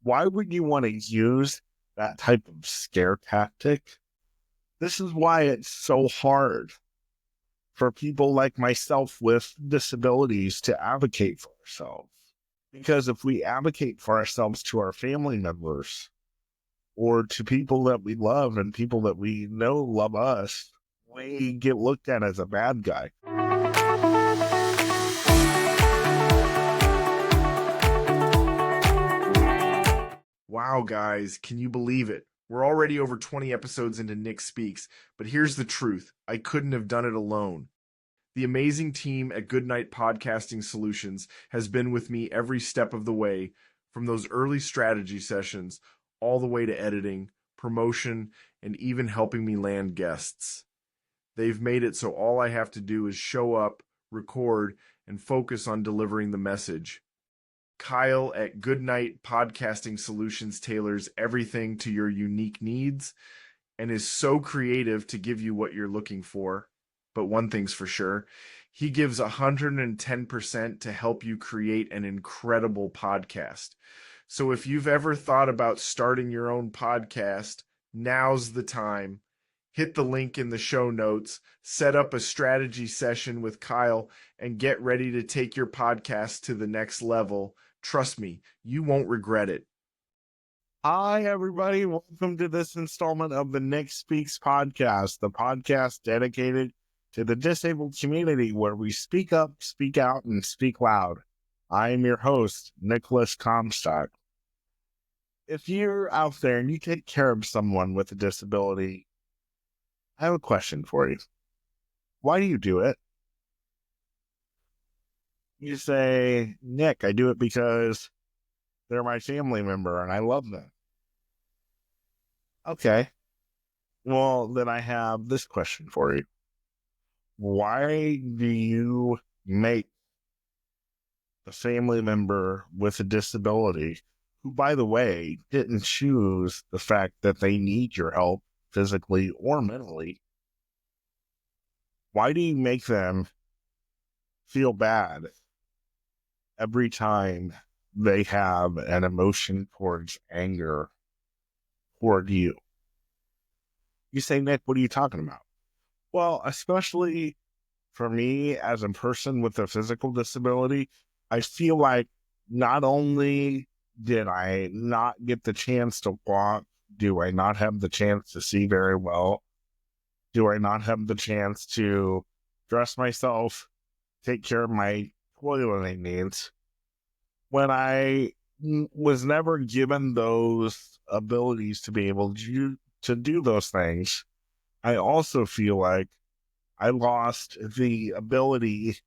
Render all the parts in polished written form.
Why would you want to use that type of scare tactic? This is why it's so hard for people like myself with disabilities to advocate for ourselves. Because if we advocate for ourselves to our family members or to people that we love and people that we know love us, we get looked at as a bad guy. Wow, guys, can you believe it? We're already over 20 episodes into Nick Speaks, but here's the truth. I couldn't have done it alone. The amazing team at Goodnight Podcasting Solutions has been with me every step of the way, from those early strategy sessions all the way to editing, promotion, and even helping me land guests. They've made it so all I have to do is show up, record, and focus on delivering the message. Kyle at Goodnight Podcasting Solutions tailors everything to your unique needs and is so creative to give you what you're looking for. But one thing's for sure, he gives 110% to help you create an incredible podcast. So if you've ever thought about starting your own podcast, now's the time. Hit the link in the show notes, set up a strategy session with Kyle, and get ready to take your podcast to the next level. Trust me, you won't regret it. Hi, everybody. Welcome to this installment of the Nick Speaks podcast, the podcast dedicated to the disabled community where we speak up, speak out, and speak loud. I am your host, Nicholas Comstock. If you're out there and you take care of someone with a disability, I have a question for you. Why do you do it? You say, Nick, I do it because they're my family member and I love them. Okay. Well, then I have this question for you. Why do you make the family member with a disability, who, by the way, didn't choose the fact that they need your help physically or mentally, why do you make them feel bad every time they have an emotion towards anger toward you? You say, Nick, what are you talking about? Well, especially for me as a person with a physical disability, I feel like not only did I not get the chance to walk, do I not have the chance to see very well, do I not have the chance to dress myself, take care of my toileting needs, when I was never given those abilities to be able to do those things, I also feel like I lost the ability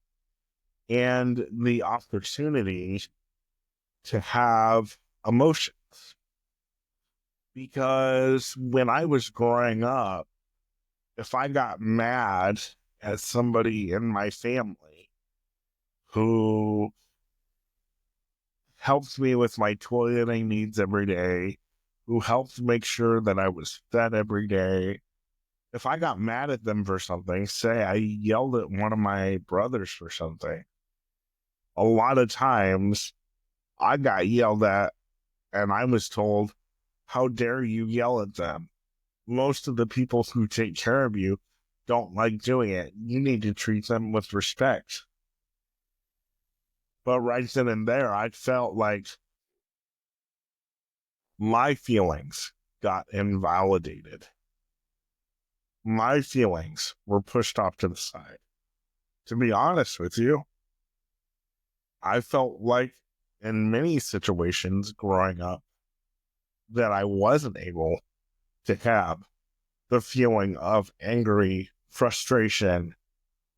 and the opportunity to have emotions. Because when I was growing up, if I got mad at somebody in my family who helped me with my toileting needs every day, who helped make sure that I was fed every day, if I got mad at them for something, say I yelled at one of my brothers for something, a lot of times I got yelled at and I was told, how dare you yell at them? Most of the people who take care of you don't like doing it. You need to treat them with respect. But right then and there, I felt like my feelings got invalidated. My feelings were pushed off to the side. To be honest with you, I felt like in many situations growing up that I wasn't able to have the feeling of angry frustration.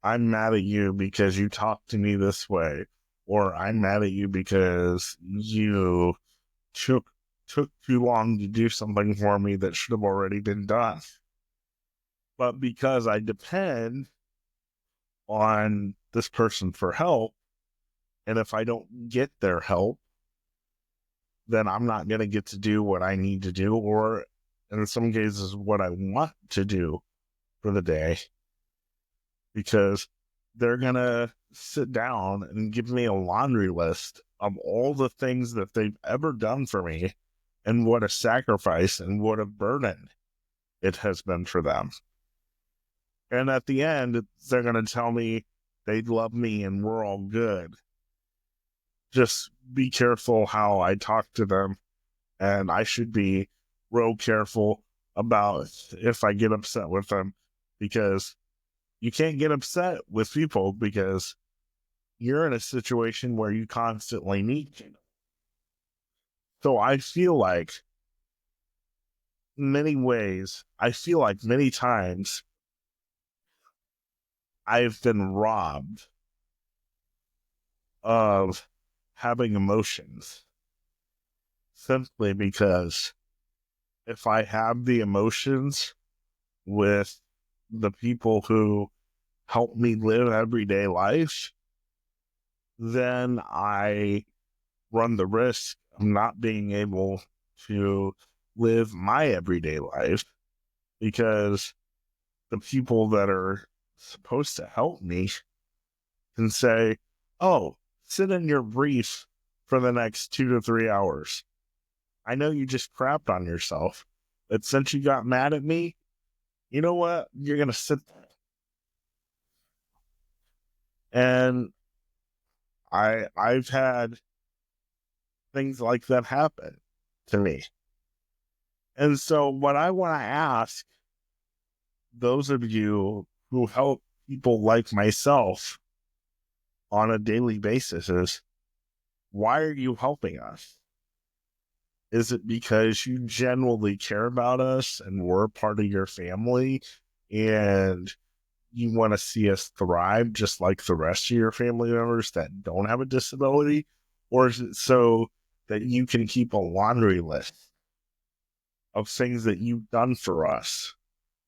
I'm mad at you because you talked to me this way, or I'm mad at you because you took too long to do something for me that should have already been done. But because I depend on this person for help, and if I don't get their help, then I'm not going to get to do what I need to do, or in some cases, what I want to do for the day, because they're going to sit down and give me a laundry list of all the things that they've ever done for me and what a sacrifice and what a burden it has been for them. And at the end, they're going to tell me they love me and we're all good. Just be careful how I talk to them. And I should be real careful about if I get upset with them, because you can't get upset with people because you're in a situation where you constantly need to. So I feel like many times I've been robbed of having emotions simply because if I have the emotions with the people who help me live everyday life, then I run the risk of not being able to live my everyday life, because the people that are supposed to help me can say, oh, sit in your brief for the next 2 to 3 hours. I know you just crapped on yourself, but since you got mad at me, you know what? You're going to sit there. And I've had things like that happen to me. And so what I want to ask those of you who help people like myself on a daily basis is, why are you helping us? Is it because you genuinely care about us and we're part of your family and you want to see us thrive just like the rest of your family members that don't have a disability? Or is it so that you can keep a laundry list of things that you've done for us,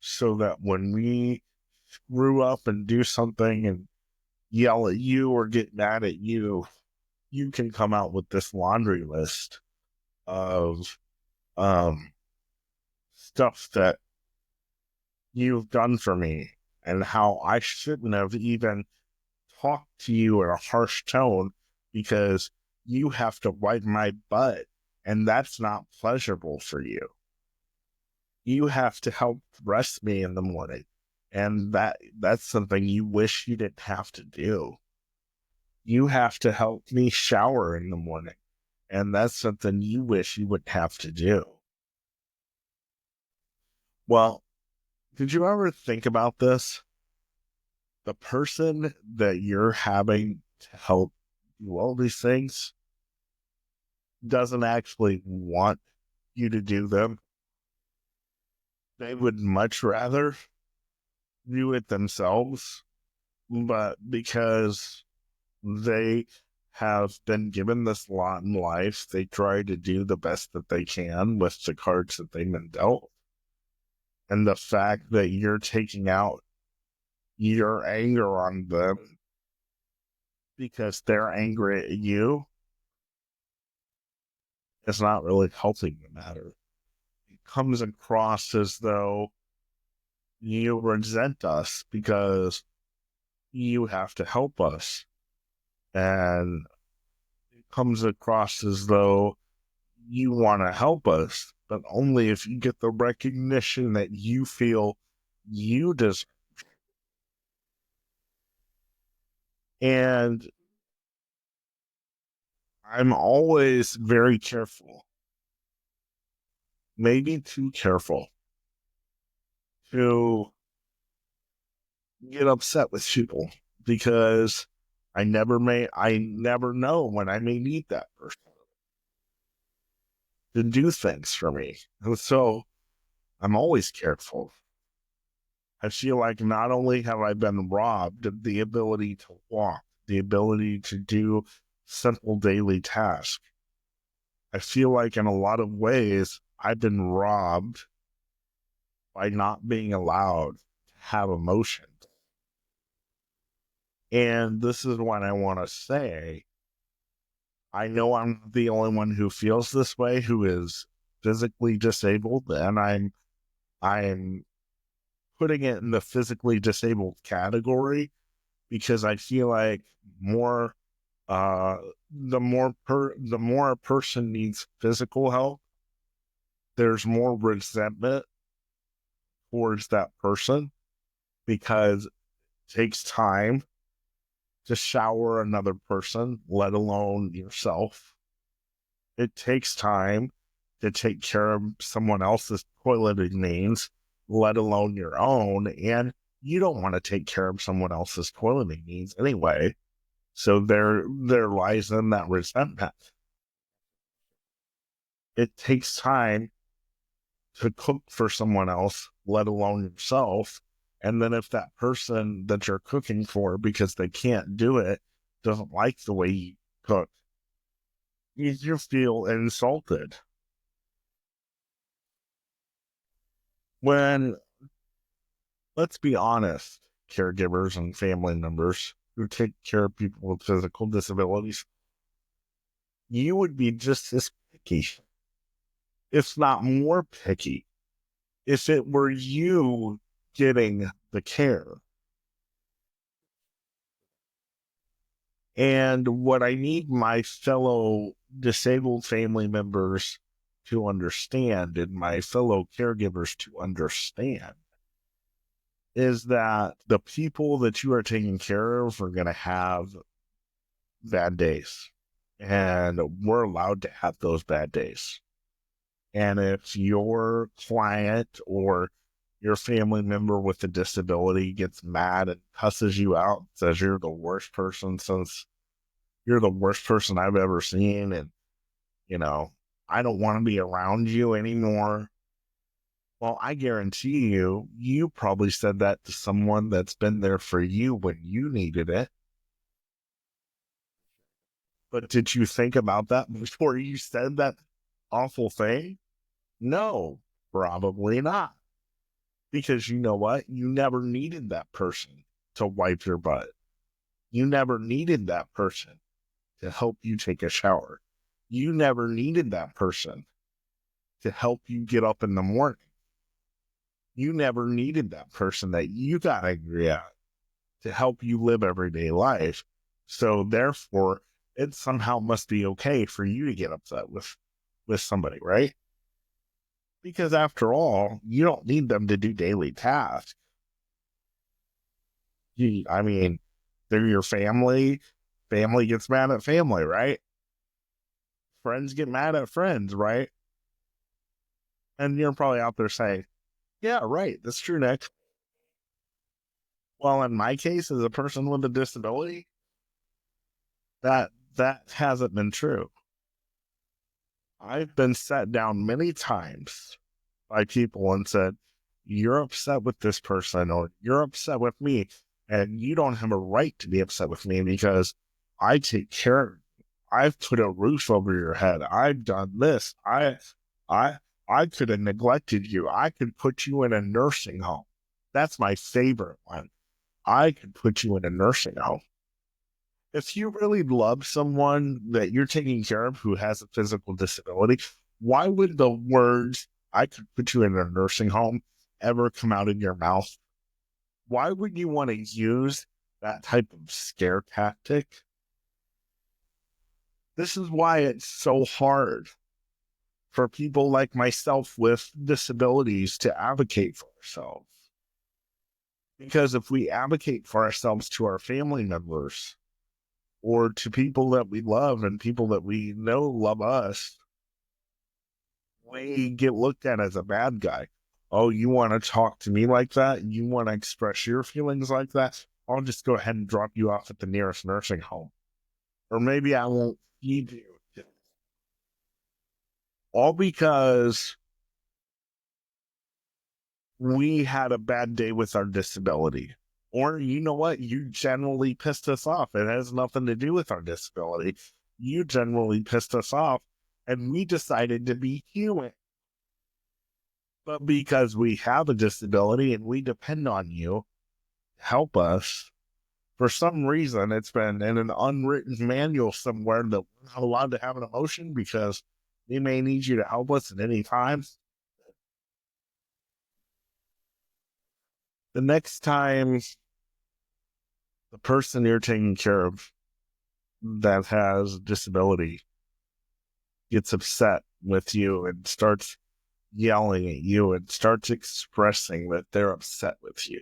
so that when we screw up and do something and yell at you or get mad at you, you can come out with this laundry list of stuff that you've done for me and how I shouldn't have even talked to you in a harsh tone because you have to wipe my butt and that's not pleasurable for you. You have to help dress me in the morning, and that's something you wish you didn't have to do. You have to help me shower in the morning, and that's something you wish you wouldn't have to do. Well, did you ever think about this? The person that you're having to help do all these things doesn't actually want you to do them. They would much rather do it themselves, but because they have been given this lot in life, they try to do the best that they can with the cards that they've been dealt. And the fact that you're taking out your anger on them because they're angry at you is not really helping the matter. It comes across as though you resent us because you have to help us. And it comes across as though you want to help us, but only if you get the recognition that you feel you deserve. And I'm always very careful, maybe too careful, to get upset with people because I never know when I may need that person to do things for me. And so I'm always careful. I feel like not only have I been robbed of the ability to walk, the ability to do simple daily tasks, I feel like in a lot of ways I've been robbed by not being allowed to have emotions. And this is what I want to say. I know I'm the only one who feels this way, who is physically disabled, and I'm putting it in the physically disabled category because I feel like more the more a person needs physical help, there's more resentment towards that person because it takes time to shower another person, let alone yourself. It takes time to take care of someone else's toileting needs, let alone your own. And you don't want to take care of someone else's toileting needs anyway. So there lies in that resentment. It takes time to cook for someone else, let alone yourself. And then if that person that you're cooking for, because they can't do it, doesn't like the way you cook, you feel insulted. When, let's be honest, caregivers and family members who take care of people with physical disabilities, you would be just as picky, if not more picky, if it were you getting the care. And what I need my fellow disabled family members to understand and my fellow caregivers to understand is that the people that you are taking care of are going to have bad days. And we're allowed to have those bad days. And if your client or your family member with a disability gets mad and cusses you out, says you're the worst person I've ever seen, and I don't want to be around you anymore. Well, I guarantee you probably said that to someone that's been there for you when you needed it. But did you think about that before you said that awful thing? No, probably not. Because you know what? You never needed that person to wipe your butt. You never needed that person to help you take a shower. You never needed that person to help you get up in the morning. You never needed that person that you got angry at to help you live everyday life. So therefore, it somehow must be okay for you to get upset with somebody, right? Because after all, you don't need them to do daily tasks. I mean, they're your family. Family gets mad at family, right? Friends get mad at friends, right? And you're probably out there saying, yeah, right, that's true, Nick. Well, in my case, as a person with a disability, that hasn't been true. I've been sat down many times by people and said, you're upset with this person or you're upset with me, and you don't have a right to be upset with me because I take care of you. I've put a roof over your head. I've done this. I I could have neglected you. I could put you in a nursing home. That's my favorite one. I could put you in a nursing home. If you really love someone that you're taking care of who has a physical disability, why would the words, I could put you in a nursing home, ever come out of your mouth? Why would you want to use that type of scare tactic? This is why it's so hard for people like myself with disabilities to advocate for ourselves. Because if we advocate for ourselves to our family members or to people that we love and people that we know love us, we get looked at as a bad guy. Oh, you want to talk to me like that? You want to express your feelings like that? I'll just go ahead and drop you off at the nearest nursing home. Or maybe I won't feed you. All because we had a bad day with our disability. Or you know what? You generally pissed us off. It has nothing to do with our disability. You generally pissed us off, and we decided to be human. But because we have a disability and we depend on you to help us, for some reason, it's been in an unwritten manual somewhere that we're not allowed to have an emotion because we may need you to help us at any time. The next time the person you're taking care of that has a disability gets upset with you and starts yelling at you and starts expressing that they're upset with you,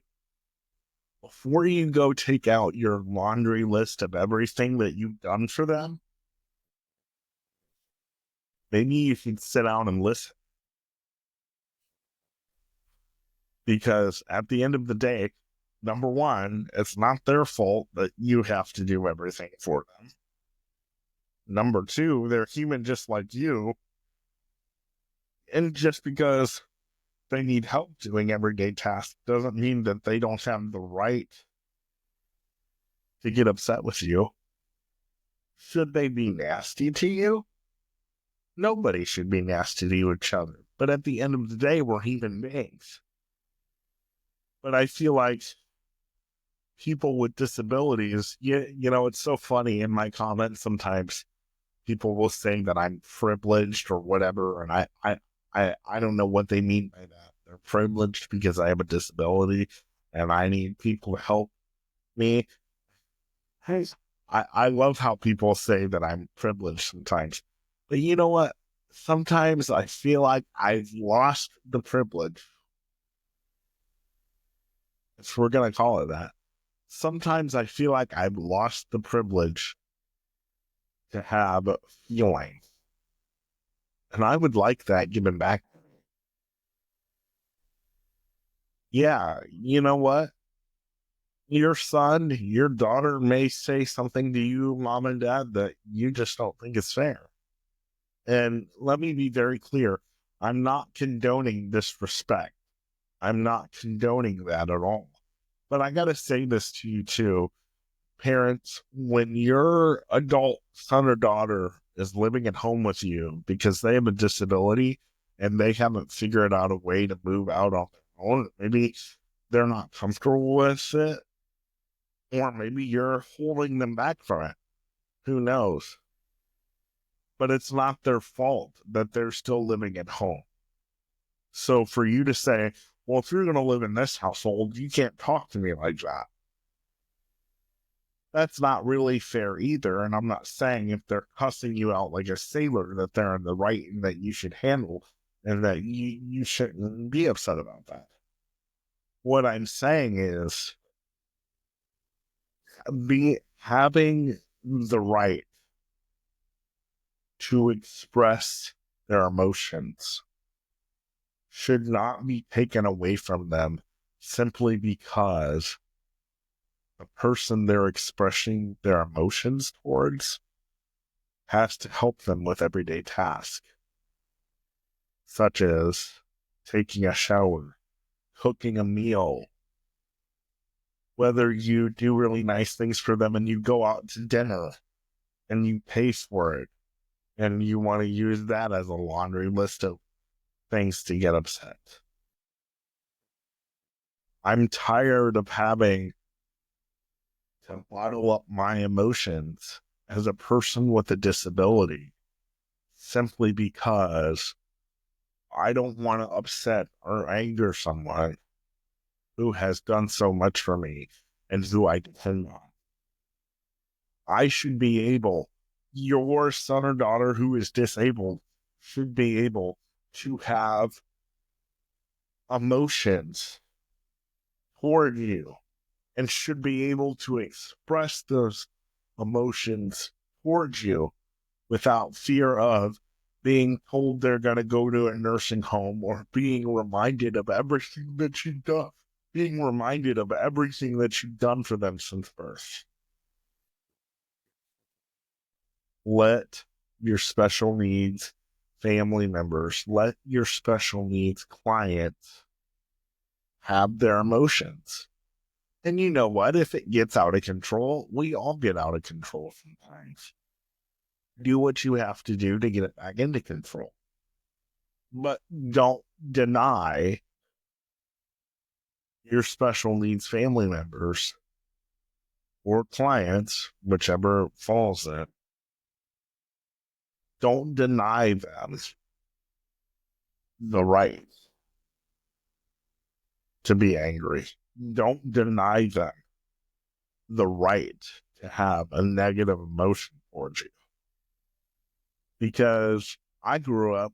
before you go take out your laundry list of everything that you've done for them, maybe you should sit down and listen. Because at the end of the day, number one, it's not their fault that you have to do everything for them. Number two, they're human just like you. And just because they need help doing everyday tasks doesn't mean that they don't have the right to get upset with you. Should they be nasty to you? Nobody should be nasty to each other. But at the end of the day, we're human beings. But I feel like people with disabilities, you know, it's so funny in my comments sometimes people will say that I'm privileged or whatever, and I don't know what they mean by that. They're privileged because I have a disability and I need people to help me. Hey, I love how people say that I'm privileged sometimes. But you know what? Sometimes I feel like I've lost the privilege, if we're going to call it that. Sometimes I feel like I've lost the privilege to have feelings. And I would like that given back. Yeah, you know what? Your son, your daughter may say something to you, mom and dad, that you just don't think is fair. And let me be very clear. I'm not condoning disrespect. I'm not condoning that at all. But I got to say this to you too. Parents, when your adult son or daughter is living at home with you because they have a disability and they haven't figured out a way to move out on their own, maybe they're not comfortable with it, or maybe you're holding them back from it. Who knows? But it's not their fault that they're still living at home. So for you to say, well, if you're going to live in this household, you can't talk to me like that. That's not really fair either. And I'm not saying if they're cussing you out like a sailor that they're in the right and that you should handle and that you shouldn't be upset about that. What I'm saying is having the right to express their emotions should not be taken away from them simply because the person they're expressing their emotions towards has to help them with everyday tasks, such as taking a shower, cooking a meal, whether you do really nice things for them and you go out to dinner and you pay for it and you want to use that as a laundry list of things to get upset. I'm tired of having to bottle up my emotions as a person with a disability simply because I don't want to upset or anger someone who has done so much for me and who I depend on. I should be able, your son or daughter who is disabled should be able to have emotions toward you and should be able to express those emotions towards you without fear of being told they're going to go to a nursing home or being reminded of everything that you've done, being reminded of everything that you've done for them since birth. Let your special needs family members, let your special needs clients have their emotions. And you know what? If it gets out of control, we all get out of control sometimes. Do what you have to do to get it back into control. But don't deny your special needs family members or clients, whichever falls in. Don't deny them the right to be angry. Don't deny them the right to have a negative emotion towards you. Because I grew up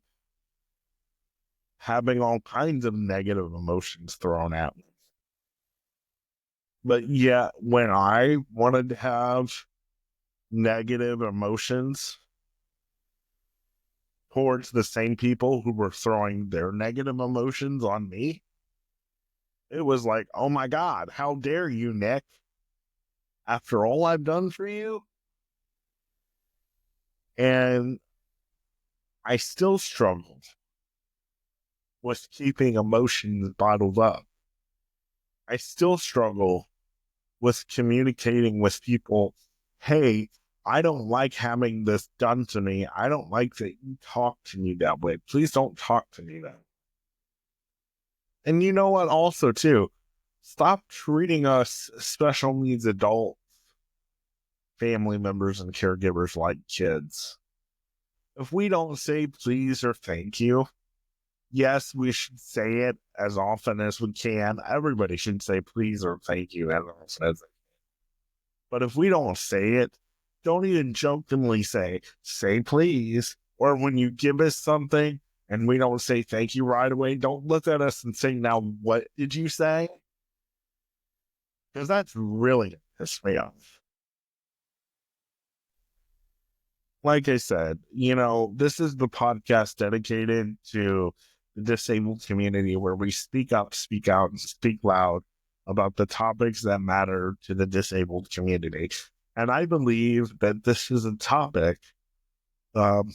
having all kinds of negative emotions thrown at me. But yet, when I wanted to have negative emotions towards the same people who were throwing their negative emotions on me, it was like, oh my God, how dare you, Nick? After all I've done for you? And I still struggled with keeping emotions bottled up. I still struggle with communicating with people, hey, I don't like having this done to me. I don't like that you talk to me that way. Please don't talk to me that way. And you know what, also, too, stop treating us special needs adults, family members, and caregivers like kids. If we don't say please or thank you, yes, we should say it as often as we can. Everybody should say please or thank you as often as they can. But if we don't say it, don't even jokingly say please. Or when you give us something and we don't say thank you right away, don't look at us and say, now, what did you say? Because that's really pissed me off. Like I said, this is the podcast dedicated to the disabled community where we speak up, speak out, and speak loud about the topics that matter to the disabled community. And I believe that this is a topic,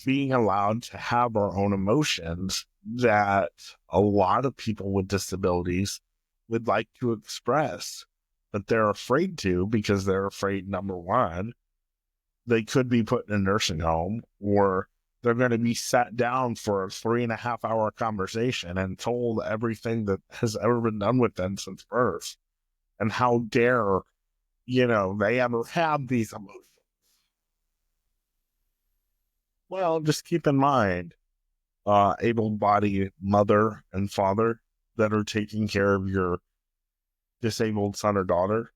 being allowed to have our own emotions, that a lot of people with disabilities would like to express, but they're afraid to because they're afraid, number one, they could be put in a nursing home, or they're going to be sat down for a 3.5 hour conversation and told everything that has ever been done with them since birth. And how dare, they ever have these emotions. Well, just keep in mind, able-bodied mother and father that are taking care of your disabled son or daughter.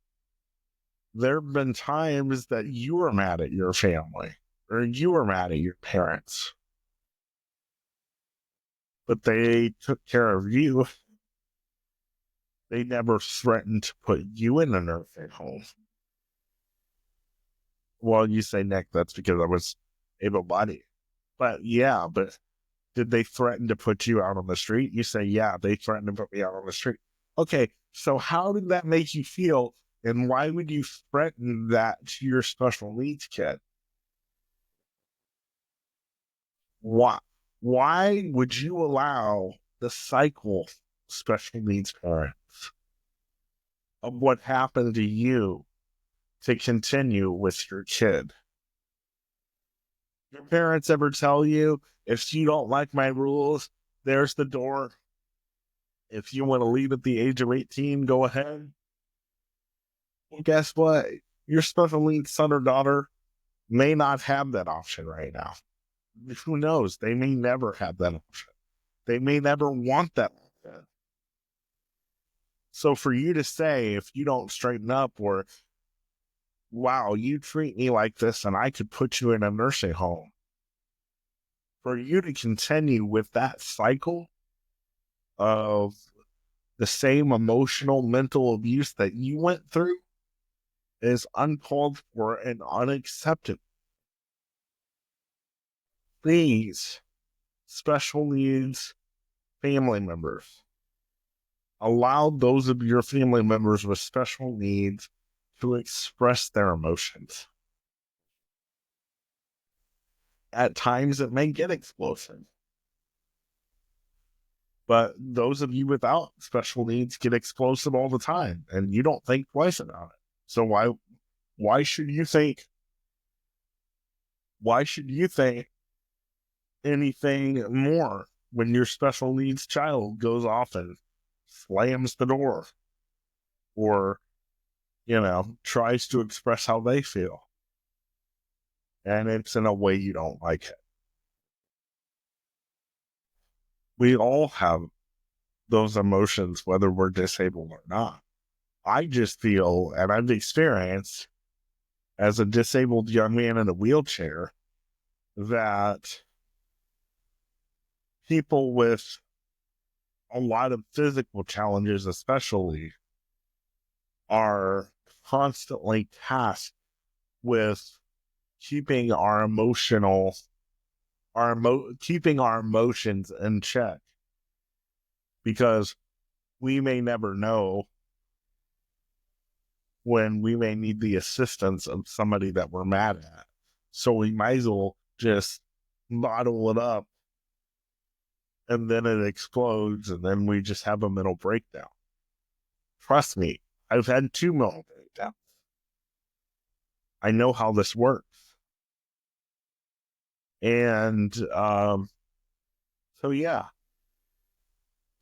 There have been times that you were mad at your family or you were mad at your parents, but they took care of you. They never threatened to put you in a nursing home. Well, you say, Nick, that's because I was able-bodied. But yeah, but did they threaten to put you out on the street? You say, yeah, they threatened to put me out on the street. Okay, so how did that make you feel? And why would you threaten that to your special needs kid? Why? Why would you allow the cycle, special needs parents, of what happened to you to continue with your kid? Your parents ever tell you, if you don't like my rules, there's the door. If you want to leave at the age of 18, go ahead. Well, guess what? Your special needs son or daughter may not have that option right now. Who knows? They may never have that option. They may never want that option. So for you to say, if you don't straighten up, or, wow, you treat me like this and I could put you in a nursing home, for you to continue with that cycle of the same emotional, mental abuse that you went through is uncalled for and unacceptable. Please, special needs family members, allow those of your family members with special needs to express their emotions. At times, it may get explosive, but those of you without special needs get explosive all the time, and you don't think twice about it. So why should you think? Why should you think anything more when your special needs child goes off and slams the door, or tries to express how they feel, and it's in a way you don't like it? We all have those emotions, whether we're disabled or not. I just feel, and I've experienced as a disabled young man in a wheelchair, that people with a lot of physical challenges, especially, are constantly tasked with keeping keeping our emotions in check, because we may never know when we may need the assistance of somebody that we're mad at. So we might as well just bottle it up, and then it explodes, and then we just have a mental breakdown. Trust me, I've had 2 mental breakdowns. I know how this works. And so, yeah,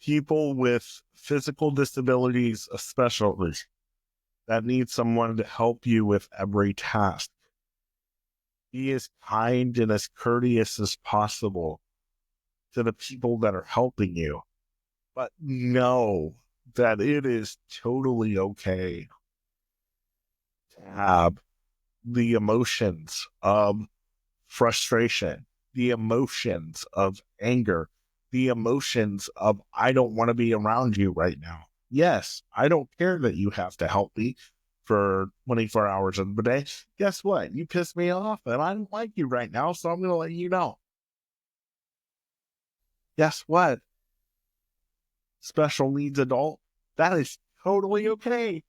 people with physical disabilities, especially, that need someone to help you with every task. Be as kind and as courteous as possible to the people that are helping you, but know that it is totally okay to have the emotions of frustration, the emotions of anger, the emotions of, I don't want to be around you right now. Yes, I don't care that you have to help me for 24 hours of the day. Guess what? You pissed me off and I don't like you right now, so I'm going to let you know. Guess what? Special needs adult, that is totally okay,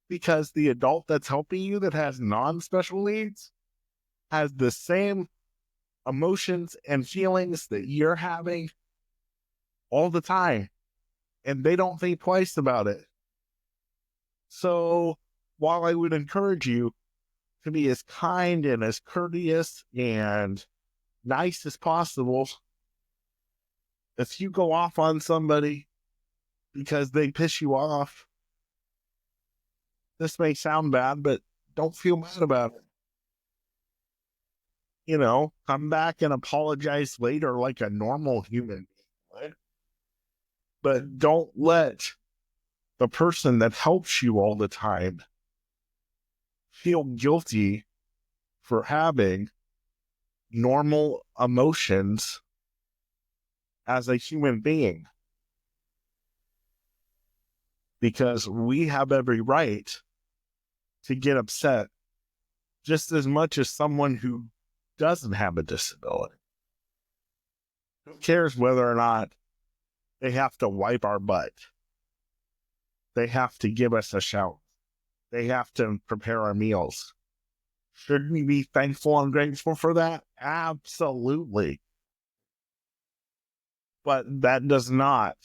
because the adult that's helping you that has non-special needs has the same emotions and feelings that you're having all the time, and they don't think twice about it. So while I would encourage you to be as kind and as courteous and nice as possible, if you go off on somebody because they piss you off, this may sound bad, but don't feel mad about it. Come back and apologize later like a normal human being, right? But don't let the person that helps you all the time feel guilty for having normal emotions as a human being, because we have every right to get upset just as much as someone who doesn't have a disability. Who cares whether or not they have to wipe our butt? They have to give us a shower. They have to prepare our meals. Should we be thankful and grateful for that? Absolutely. But that does not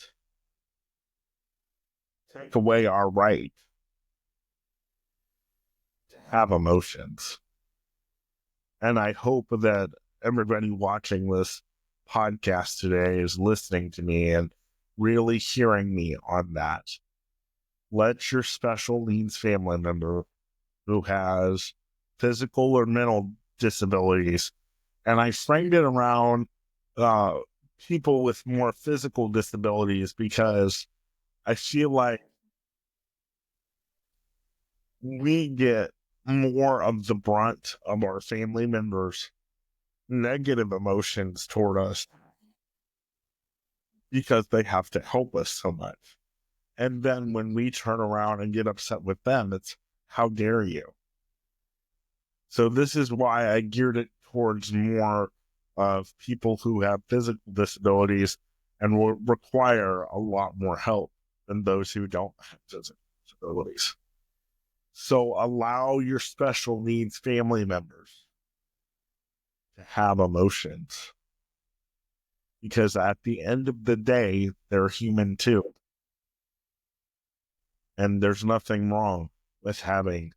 take away our right to have emotions. And I hope that everybody watching this podcast today is listening to me and really hearing me on that. Let your special needs family member who has physical or mental disabilities, and I framed it around people with more physical disabilities, because I feel like we get more of the brunt of our family members' negative emotions toward us because they have to help us so much. And then when we turn around and get upset with them, it's, how dare you? So this is why I geared it towards more of people who have physical disabilities and will require a lot more help than those who don't have physical disabilities. So allow your special needs family members to have emotions, because at the end of the day, they're human too. And there's nothing wrong with having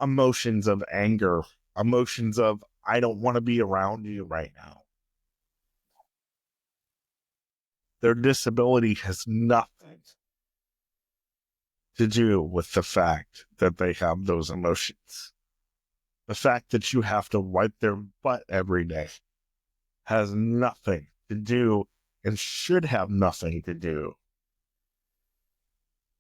emotions of anger, emotions of, I don't want to be around you right now. Their disability has nothing to do with the fact that they have those emotions. The fact that you have to wipe their butt every day has nothing to do, and should have nothing to do,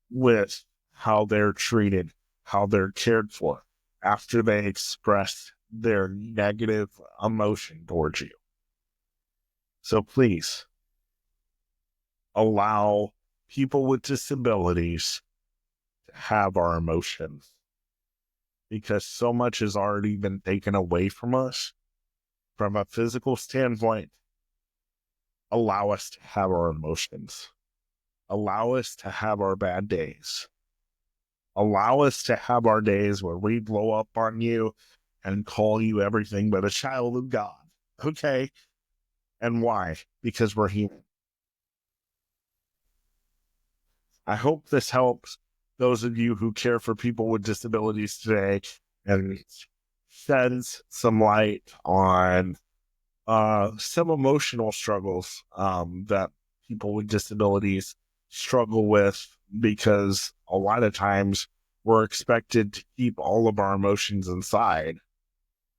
with how they're treated, how they're cared for after they express their negative emotion towards you. So please, allow people with disabilities to have our emotions, because so much has already been taken away from us from a physical standpoint. Allow us to have our emotions. Allow us to have our bad days. Allow us to have our days where we blow up on you and call you everything but a child of God. Okay? And why? Because we're human. I hope this helps those of you who care for people with disabilities today and sheds some light on some emotional struggles that people with disabilities struggle with, because a lot of times we're expected to keep all of our emotions inside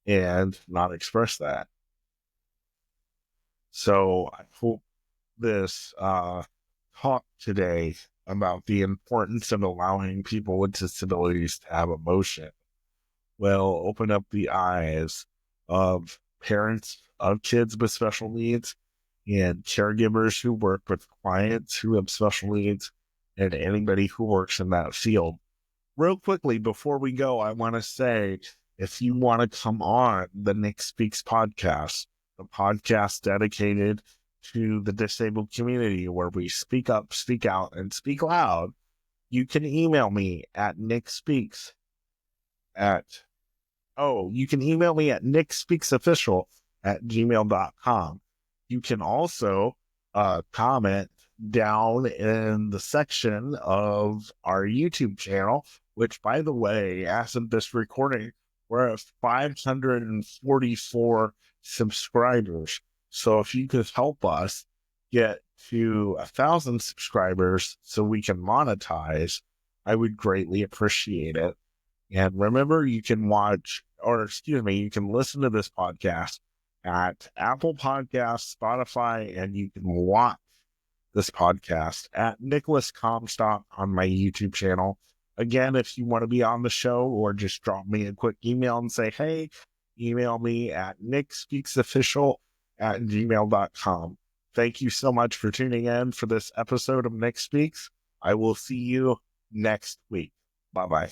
and not express that. So I hope this talk today about the importance of allowing people with disabilities to have emotion will open up the eyes of parents of kids with special needs and caregivers who work with clients who have special needs and anybody who works in that field. Real quickly, before we go, I want to say, if you want to come on the Nick Speaks podcast, the podcast dedicated to the disabled community where we speak up, speak out, and speak loud, you can email me at nickspeaks at you can email me at nickspeaksofficial@gmail.com. You can also comment down in the section of our YouTube channel, which, by the way, as of this recording, we're at 544 subscribers. So if you could help us get to 1,000 subscribers so we can monetize, I would greatly appreciate it. And remember, you can you can listen to this podcast at Apple Podcasts, Spotify, and you can watch this podcast at Nicholas Comstock on my YouTube channel. Again, if you want to be on the show or just drop me a quick email and say, hey, email me at nickspeaksofficial@gmail.com. Thank you so much for tuning in for this episode of Nick Speaks. I will see you next week. Bye-bye.